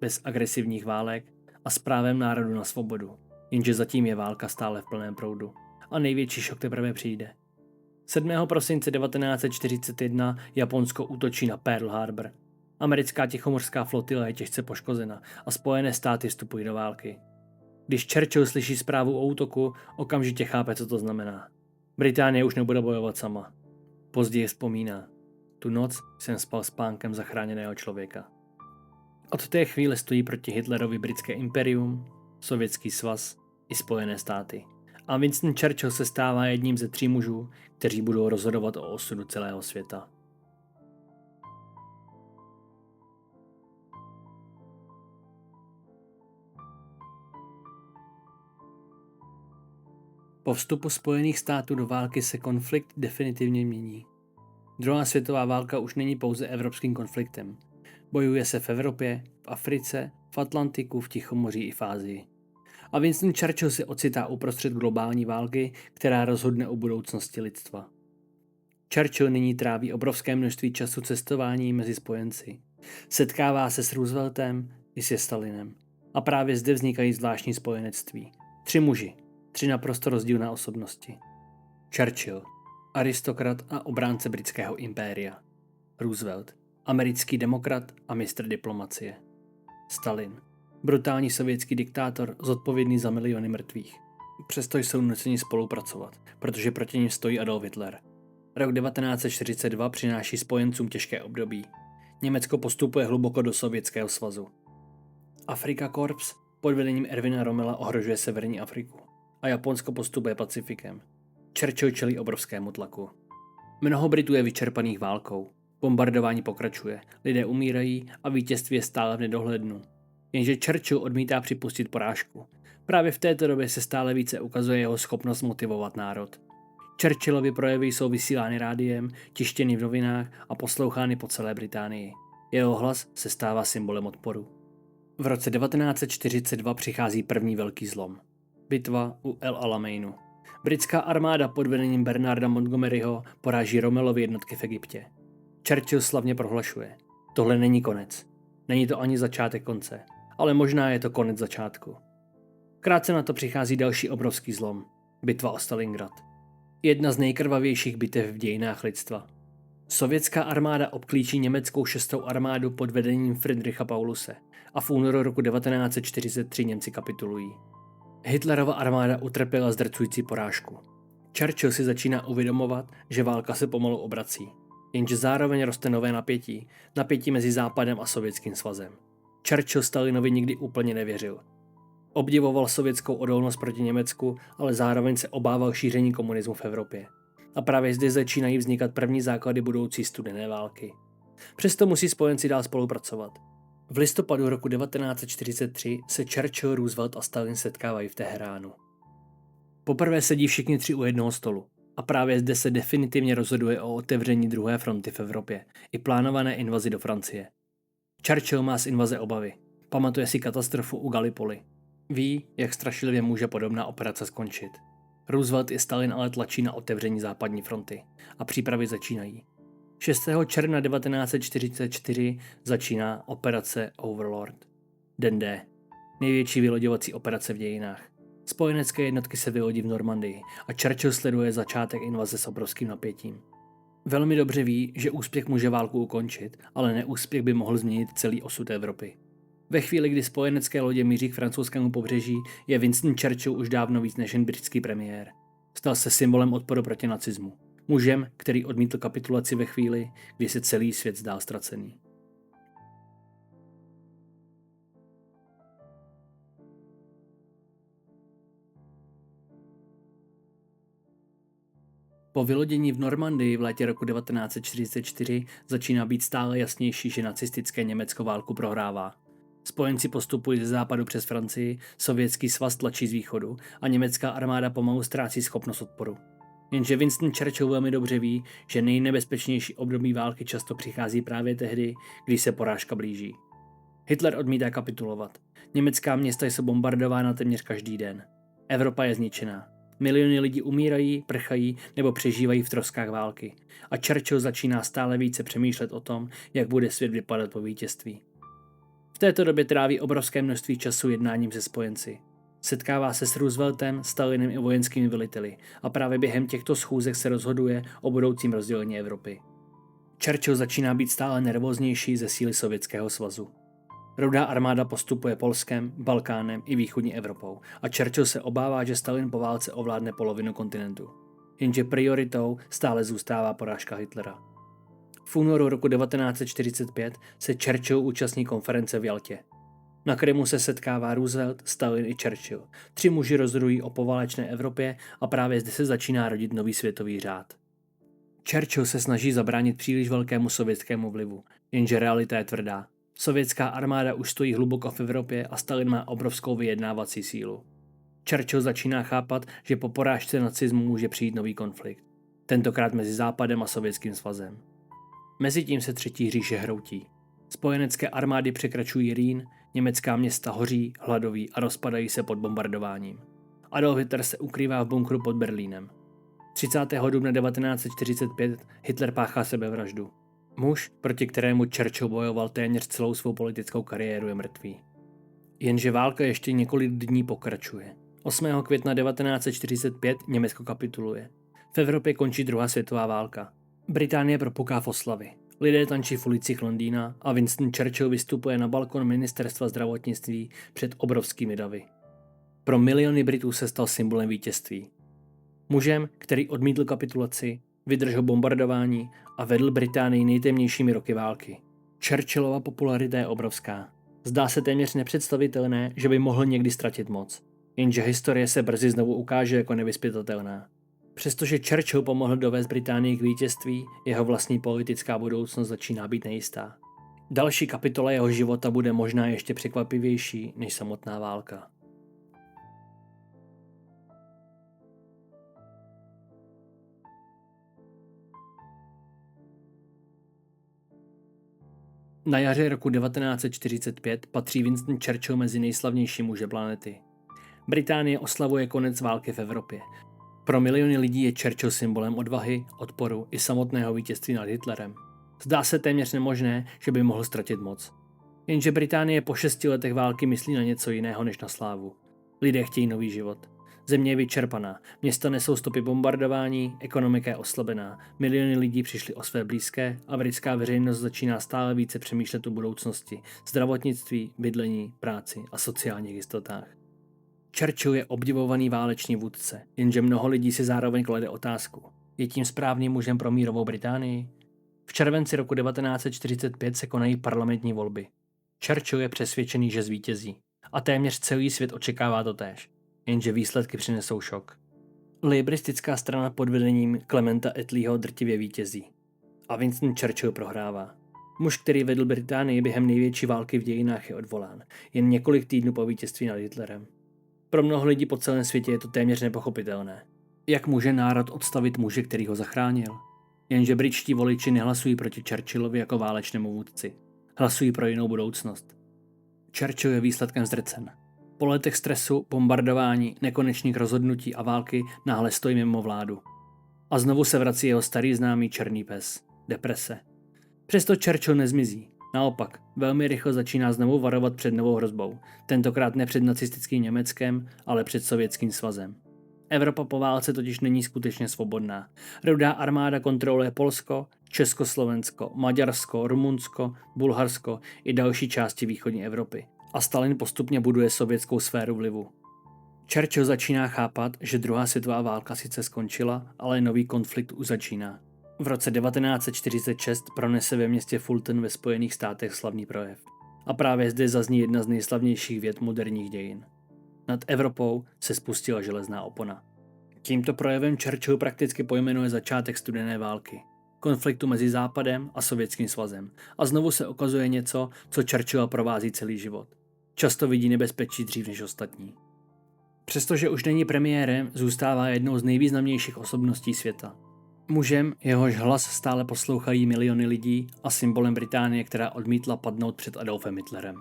bez agresivních válek a s právem národu na svobodu. Jenže zatím je válka stále v plném proudu. A největší šok teprve přijde. 7. prosince 1941 Japonsko útočí na Pearl Harbor. Americká tichomořská flotila je těžce poškozena a Spojené státy vstupují do války. Když Churchill slyší zprávu o útoku, okamžitě chápe, co to znamená. Británie už nebude bojovat sama. Později vzpomíná. Tu noc jsem spal spánkem zachráněného člověka. Od té chvíle stojí proti Hitlerovi britské imperium, Sovětský svaz i Spojené státy. A Winston Churchill se stává jedním ze 3 mužů, kteří budou rozhodovat o osudu celého světa. Po vstupu Spojených států do války se konflikt definitivně mění. Druhá světová válka už není pouze evropským konfliktem. Bojuje se v Evropě, v Africe, v Atlantiku, v Tichomoří i v Ázii. A Winston Churchill se ocitá uprostřed globální války, která rozhodne o budoucnosti lidstva. Churchill nyní tráví obrovské množství času cestování mezi spojenci. Setkává se s Rooseveltem i se Stalinem. A právě zde vznikají zvláštní spojenectví. 3 muži, 3 naprosto rozdílné osobnosti. Churchill, aristokrat a obránce britského impéria. Roosevelt, americký demokrat a mistr diplomacie. Stalin, brutální sovětský diktátor zodpovědný za miliony mrtvých. Přesto jsou nuceni spolupracovat, protože proti nim stojí Adolf Hitler. Rok 1942 přináší spojencům těžké období. Německo postupuje hluboko do Sovětského svazu. Afrika Korps pod vedením Erwina Rommela ohrožuje severní Afriku a Japonsko postupuje Pacifikem. Churchill čelí obrovskému tlaku. Mnoho Britů je vyčerpaných válkou. Bombardování pokračuje, lidé umírají a vítězství je stále v nedohlednu. Jenže Churchill odmítá připustit porážku. Právě v této době se stále více ukazuje jeho schopnost motivovat národ. Churchillovy projevy jsou vysílány rádiem, tištěny v novinách a poslouchány po celé Británii. Jeho hlas se stává symbolem odporu. V roce 1942 přichází první velký zlom. Bitva u El Alameinu. Britská armáda pod vedením Bernarda Montgomeryho poráží Rommelovy jednotky v Egyptě. Churchill slavně prohlašuje: tohle není konec. Není to ani začátek konce, ale možná je to konec začátku. Krátce na to přichází další obrovský zlom. Bitva o Stalingrad. Jedna z nejkrvavějších bitev v dějinách lidstva. Sovětská armáda obklíčí německou 6. armádu pod vedením Friedricha Pauluse a v únoru roku 1943 Němci kapitulují. Hitlerova armáda utrpěla zdrcující porážku. Churchill si začíná uvědomovat, že válka se pomalu obrací, jenže zároveň roste nové napětí mezi Západem a Sovětským svazem. Churchill Stalinovi nikdy úplně nevěřil. Obdivoval sovětskou odolnost proti Německu, ale zároveň se obával šíření komunismu v Evropě. A právě zde začínají vznikat první základy budoucí studené války. Přesto musí spojenci dál spolupracovat. V listopadu roku 1943 se Churchill, Roosevelt a Stalin setkávají v Teheránu. Poprvé sedí všichni tři u jednoho stolu a právě zde se definitivně rozhoduje o otevření druhé fronty v Evropě i plánované invazi do Francie. Churchill má z invaze obavy. Pamatuje si katastrofu u Gallipoli. Ví, jak strašlivě může podobná operace skončit. Roosevelt i Stalin ale tlačí na otevření západní fronty a přípravy začínají. 6. června 1944 začíná operace Overlord. Den D. Největší vyloďovací operace v dějinách. Spojenecké jednotky se vylodí v Normandii a Churchill sleduje začátek invaze s obrovským napětím. Velmi dobře ví, že úspěch může válku ukončit, ale neúspěch by mohl změnit celý osud Evropy. Ve chvíli, kdy spojenecké lodě míří k francouzskému pobřeží, je Winston Churchill už dávno víc než jen britský premiér. Stal se symbolem odporu proti nacismu. Mužem, který odmítl kapitulaci ve chvíli, kdy se celý svět zdál ztracený. Po vylodění v Normandii v létě roku 1944 začíná být stále jasnější, že nacistické Německo válku prohrává. Spojenci postupují ze západu přes Francii, Sovětský svaz tlačí z východu a německá armáda pomalu ztrácí schopnost odporu. Jenže Winston Churchill velmi dobře ví, že nejnebezpečnější období války často přichází právě tehdy, když se porážka blíží. Hitler odmítá kapitulovat. Německá města jsou bombardována téměř každý den. Evropa je zničená. Miliony lidí umírají, prchají nebo přežívají v troskách války. A Churchill začíná stále více přemýšlet o tom, jak bude svět vypadat po vítězství. V této době tráví obrovské množství času jednáním se spojenci. Setkává se s Rooseveltem, Stalinem i vojenskými veliteli a právě během těchto schůzek se rozhoduje o budoucím rozdělení Evropy. Churchill začíná být stále nervóznější ze síly Sovětského svazu. Rudá armáda postupuje Polskem, Balkánem i východní Evropou a Churchill se obává, že Stalin po válce ovládne polovinu kontinentu. Jenže prioritou stále zůstává porážka Hitlera. V únoru roku 1945 se Churchill účastní konference v Jaltě. Na Krymu se setkává Roosevelt, Stalin i Churchill. 3 muži rozhodují o poválečné Evropě a právě zde se začíná rodit nový světový řád. Churchill se snaží zabránit příliš velkému sovětskému vlivu, jenže realita je tvrdá. Sovětská armáda už stojí hluboko v Evropě a Stalin má obrovskou vyjednávací sílu. Churchill začíná chápat, že po porážce nacismu může přijít nový konflikt. Tentokrát mezi Západem a Sovětským svazem. Mezitím se třetí říše hroutí. Spojenecké armády překračují Rýn, německá města hoří, hladoví a rozpadají se pod bombardováním. Adolf Hitler se ukrývá v bunkru pod Berlínem. 30. dubna 1945 Hitler páchá sebevraždu. Muž, proti kterému Churchill bojoval téměř celou svou politickou kariéru, je mrtvý. Jenže válka ještě několik dní pokračuje. 8. května 1945 Německo kapituluje. V Evropě končí druhá světová válka. Británie propuká v oslavy. Lidé tančí v ulicích Londýna a Winston Churchill vystupuje na balkon ministerstva zdravotnictví před obrovskými davy. Pro miliony Britů se stal symbolem vítězství. Mužem, který odmítl kapitulaci, vydržel bombardování a vedl Británii nejtemnějšími roky války. Churchillova popularita je obrovská. Zdá se téměř nepředstavitelné, že by mohl někdy ztratit moc. Jenže historie se brzy znovu ukáže jako nevyzpytatelná. Přestože Churchill pomohl dovést Británii k vítězství, jeho vlastní politická budoucnost začíná být nejistá. Další kapitola jeho života bude možná ještě překvapivější než samotná válka. Na jaře roku 1945 patří Winston Churchill mezi nejslavnější muže planety. Británie oslavuje konec války v Evropě. Pro miliony lidí je Churchill symbolem odvahy, odporu i samotného vítězství nad Hitlerem. Zdá se téměř nemožné, že by mohl ztratit moc. Jenže Británie po 6 letech války myslí na něco jiného než na slávu. Lidé chtějí nový život. Země je vyčerpaná, města nesou stopy bombardování, ekonomika je oslabená, miliony lidí přišli o své blízké a britská veřejnost začíná stále více přemýšlet o budoucnosti, zdravotnictví, bydlení, práci a sociálních jistotách. Churchill je obdivovaný válečný vůdce, jenže mnoho lidí si zároveň klade otázku. Je tím správným mužem pro mírovou Británii? V červenci roku 1945 se konají parlamentní volby. Churchill je přesvědčený, že zvítězí. A téměř celý svět očekává to též. Jenže výsledky přinesou šok. Laboristická strana pod vedením Clementa Attleeho drtivě vítězí. A Winston Churchill prohrává. Muž, který vedl Británii během největší války v dějinách, je odvolán. Jen několik týdnů po vítězství nad Hitlerem. Pro mnoho lidí po celém světě je to téměř nepochopitelné. Jak může národ odstavit muže, který ho zachránil? Jenže britští voliči nehlasují proti Churchillovi jako válečnému vůdci. Hlasují pro jinou budoucnost. Churchill je výsledkem zdrcen. Po letech stresu, bombardování, nekonečných rozhodnutí a války náhle stojí mimo vládu. A znovu se vrací jeho starý známý černý pes. Deprese. Přesto Churchill nezmizí. Naopak, velmi rychle začíná znovu varovat před novou hrozbou. Tentokrát ne před nacistickým Německem, ale před Sovětským svazem. Evropa po válce totiž není skutečně svobodná. Rudá armáda kontroluje Polsko, Československo, Maďarsko, Rumunsko, Bulharsko i další části východní Evropy. A Stalin postupně buduje sovětskou sféru vlivu. Churchill začíná chápat, že druhá světová válka sice skončila, ale nový konflikt už začíná. V roce 1946 pronese ve městě Fulton ve Spojených státech slavný projev. A právě zde zazní jedna z nejslavnějších vět moderních dějin. Nad Evropou se spustila železná opona. Tímto projevem Churchill prakticky pojmenuje začátek studené války. Konfliktu mezi Západem a Sovětským svazem. A znovu se ukazuje něco, co Churchilla provází celý život. Často vidí nebezpečí dřív než ostatní. Přestože už není premiérem, zůstává jednou z nejvýznamnějších osobností světa. Mužem, jehož hlas stále poslouchají miliony lidí a symbolem Británie, která odmítla padnout před Adolfem Hitlerem.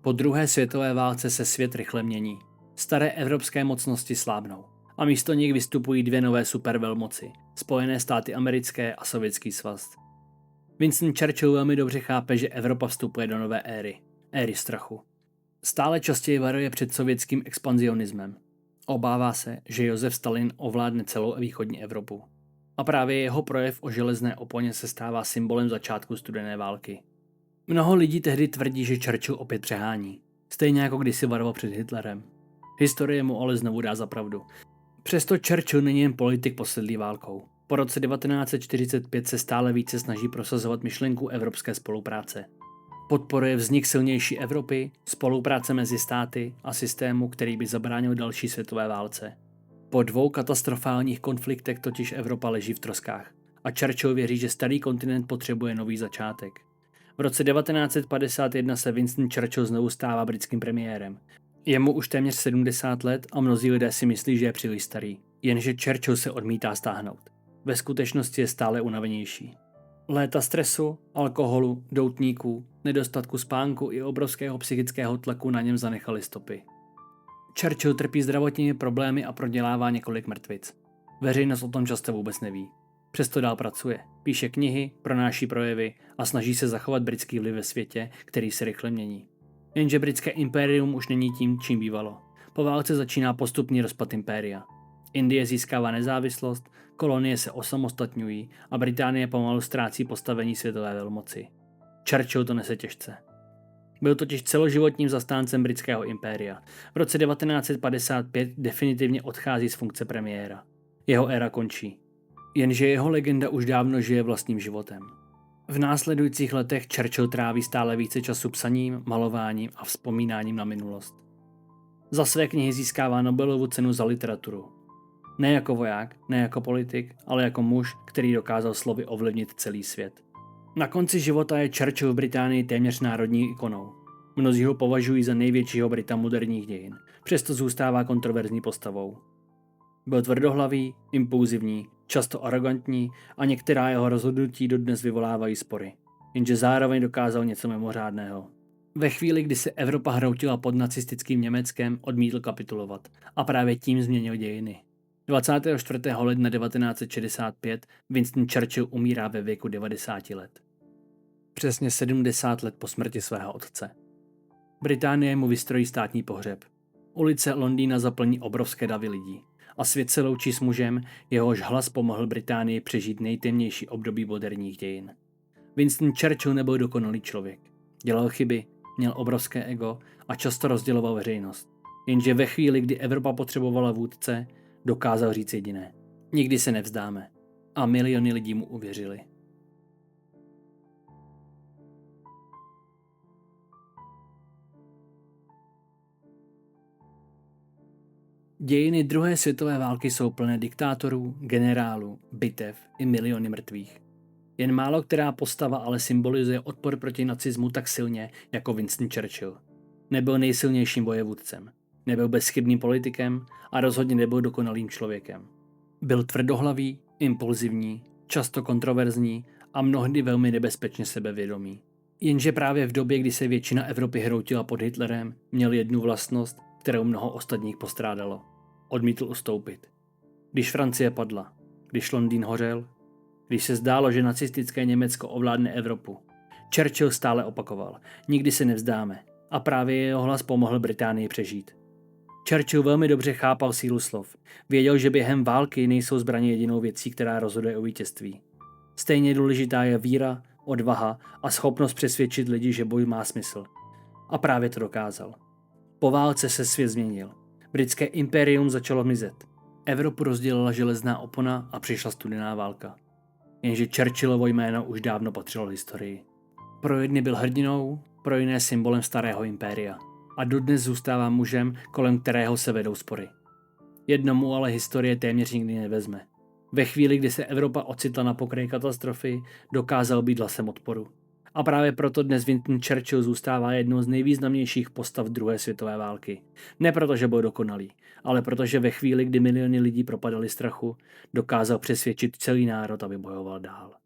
Po druhé světové válce se svět rychle mění. Staré evropské mocnosti slábnou. A místo nich vystupují dvě nové supervelmoci. Spojené státy americké a Sovětský svaz. Winston Churchill velmi dobře chápe, že Evropa vstupuje do nové éry strachu. Stále častěji varuje před sovětským expanzionismem. Obává se, že Josef Stalin ovládne celou východní Evropu. A právě jeho projev o železné oponě se stává symbolem začátku studené války. Mnoho lidí tehdy tvrdí, že Churchill opět přehání. Stejně jako kdysi varoval před Hitlerem. Historie mu ale znovu dá za pravdu. Přesto Churchill není jen politik posedlý válkou. Po roce 1945 se stále více snaží prosazovat myšlenku evropské spolupráce. Podporuje vznik silnější Evropy, spolupráce mezi státy a systému, který by zabránil další světové válce. Po 2 katastrofálních konfliktech totiž Evropa leží v troskách a Churchill věří, že starý kontinent potřebuje nový začátek. V roce 1951 se Winston Churchill znovu stává britským premiérem. Je mu už téměř 70 let a mnozí lidé si myslí, že je příliš starý. Jenže Churchill se odmítá stáhnout. Ve skutečnosti je stále unavenější. Léta stresu, alkoholu, doutníků, nedostatku spánku i obrovského psychického tlaku na něm zanechaly stopy. Churchill trpí zdravotními problémy a prodělává několik mrtvic. Veřejnost o tom často vůbec neví. Přesto dál pracuje, píše knihy, pronáší projevy a snaží se zachovat britský vliv ve světě, který se rychle mění. Jenže britské impérium už není tím, čím bývalo. Po válce začíná postupný rozpad impéria. Indie získává nezávislost, kolonie se osamostatňují a Británie pomalu ztrácí postavení světové velmoci. Churchill to nese těžce. Byl totiž celoživotním zastáncem britského impéria. V roce 1955 definitivně odchází z funkce premiéra. Jeho éra končí. Jenže jeho legenda už dávno žije vlastním životem. V následujících letech Churchill tráví stále více času psaním, malováním a vzpomínáním na minulost. Za své knihy získává Nobelovu cenu za literaturu. Ne jako voják, ne jako politik, ale jako muž, který dokázal slovy ovlivnit celý svět. Na konci života je Churchill v Británii téměř národní ikonou. Mnozí ho považují za největšího Brita moderních dějin, přesto zůstává kontroverzní postavou. Byl tvrdohlavý, impulzivní, často arrogantní a některá jeho rozhodnutí dodnes vyvolávají spory, jenže zároveň dokázal něco mimořádného. Ve chvíli, kdy se Evropa hroutila pod nacistickým Německem, odmítl kapitulovat a právě tím změnil dějiny. 24. ledna 1965 Winston Churchill umírá ve věku 90 let. Přesně 70 let po smrti svého otce. Británie mu vystrojí státní pohřeb. Ulice Londýna zaplní obrovské davy lidí a svět se loučí s mužem, jehož hlas pomohl Británii přežít nejtemnější období moderních dějin. Winston Churchill nebyl dokonalý člověk. Dělal chyby, měl obrovské ego a často rozděloval veřejnost. Jenže ve chvíli, kdy Evropa potřebovala vůdce, dokázal říct jediné. Nikdy se nevzdáme. A miliony lidí mu uvěřili. Dějiny druhé světové války jsou plné diktátorů, generálů, bitev i miliony mrtvých. Jen málo která postava ale symbolizuje odpor proti nacismu tak silně jako Winston Churchill. Nebyl nejsilnějším vojevůdcem, nebyl bezchybným politikem a rozhodně nebyl dokonalým člověkem. Byl tvrdohlavý, impulzivní, často kontroverzní a mnohdy velmi nebezpečně sebevědomý. Jenže právě v době, kdy se většina Evropy hroutila pod Hitlerem, měl jednu vlastnost, kterou mnoho ostatních postrádalo. Odmítl ustoupit. Když Francie padla, když Londýn hořel, když se zdálo, že nacistické Německo ovládne Evropu, Churchill stále opakoval, nikdy se nevzdáme, a právě jeho hlas pomohl Británii přežít. Churchill velmi dobře chápal sílu slov. Věděl, že během války nejsou zbraně jedinou věcí, která rozhoduje o vítězství. Stejně důležitá je víra, odvaha a schopnost přesvědčit lidi, že boj má smysl. A právě to dokázal. Po válce se svět změnil. Britské impérium začalo mizet. Evropu rozdělila železná opona a přišla studená válka. Jenže Churchillovo jméno už dávno patřilo historii. Pro jedny byl hrdinou, pro jiné symbolem starého impéria. A dodnes zůstává mužem, kolem kterého se vedou spory. Jednomu ale historie téměř nikdy nevezme. Ve chvíli, kdy se Evropa ocitla na pokraji katastrofy, dokázal být hlasem odporu. A právě proto dnes Winston Churchill zůstává jednou z nejvýznamnějších postav druhé světové války. Ne proto, že byl dokonalý, ale protože ve chvíli, kdy miliony lidí propadaly strachu, dokázal přesvědčit celý národ, aby bojoval dál.